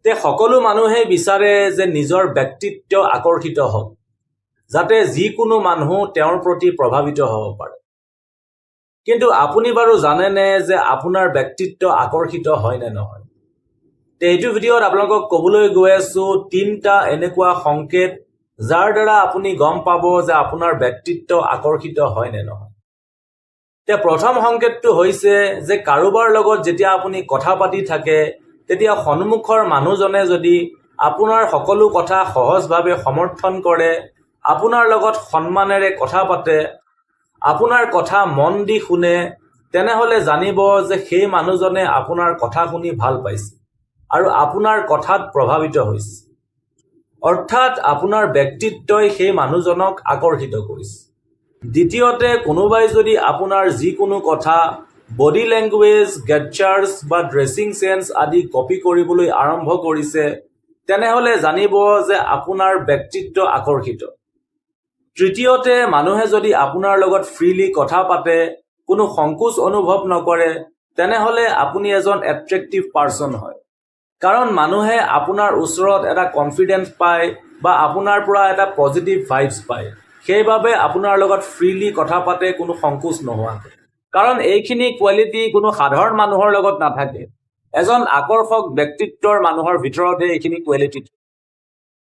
তে সকলো মানুহে বিচাৰে যে নিজৰ ব্যক্তিত্ব আকৰ্ষিত হওক, যাতে যিকোনো মানুহ তেওঁৰ প্ৰতি প্ৰভাৱিত হ'ব পাৰে। কিন্তু আপুনি বাৰু জানেনে যে আপোনাৰ ব্যক্তিত্ব আকৰ্ষিত হয় নে নহয়? তে এইটো ভিডিঅ'ত আপোনালোকক ক'বলৈ গৈ আছোঁ 3টা এনেকুৱা সংকেত যাৰ দ্বাৰা আপুনি গম পাব যে আপোনাৰ ব্যক্তিত্ব আকৰ্ষিত হয় নে নহয়। তে প্ৰথম সংকেতটো হৈছে যে কাৰোবাৰ লগত যেতিয়া আপুনি কথা পাতি থাকে তেতিয়া সন্মুখৰ মানুহজনে যদি আপোনাৰ সকলো কথা সহজভাৱে সমৰ্থন কৰে, আপোনাৰ লগত সন্মানেৰে কথা পাতে, আপোনাৰ কথা মন দি শুনে, তেনেহ'লে জানিব যে সেই মানুহজনে আপোনাৰ কথা শুনি ভাল পাইছে আৰু আপোনাৰ কথাত প্ৰভাৱিত হৈছে। অৰ্থাৎ আপোনাৰ ব্যক্তিত্বই সেই মানুহজনক আকৰ্ষিত কৰিছে। দ্বিতীয়তে, কোনোবাই যদি আপোনাৰ যিকোনো কথা, বডি লেংগুৱেজ, গেষ্টাৰ্ছ বা ড্ৰেছিং চেন্স আদি কপি কৰিবলৈ আৰম্ভ কৰিছে, তেনেহ'লে জানিব যে আপোনাৰ ব্যক্তিত্ব আকৰ্ষিত। তৃতীয়তে, মানুহে যদি আপোনাৰ লগত ফ্ৰীলি কথা পাতে, কোনো সংকোচ অনুভৱ নকৰে, তেনেহ'লে আপুনি এজন এট্ৰেক্টিভ পাৰ্চন হয়। কাৰণ মানুহে আপোনাৰ ওচৰত এটা কনফিডেন্স পায় বা আপোনাৰ পৰা এটা পজিটিভ ভাইবছ পায়। সেইবাবে আপোনাৰ লগত ফ্ৰীলি কথা পাতে কোনো সংকোচ নোহোৱাকৈ। কাৰণ এইখিনি কোৱালিটি কোনো সাধাৰণ মানুহৰ লগত নাথাকে। এজন আকৰ্ষক ব্যক্তিত্বৰ মানুহৰ ভিতৰতহে এইখিনি কোৱালিটি থাকে।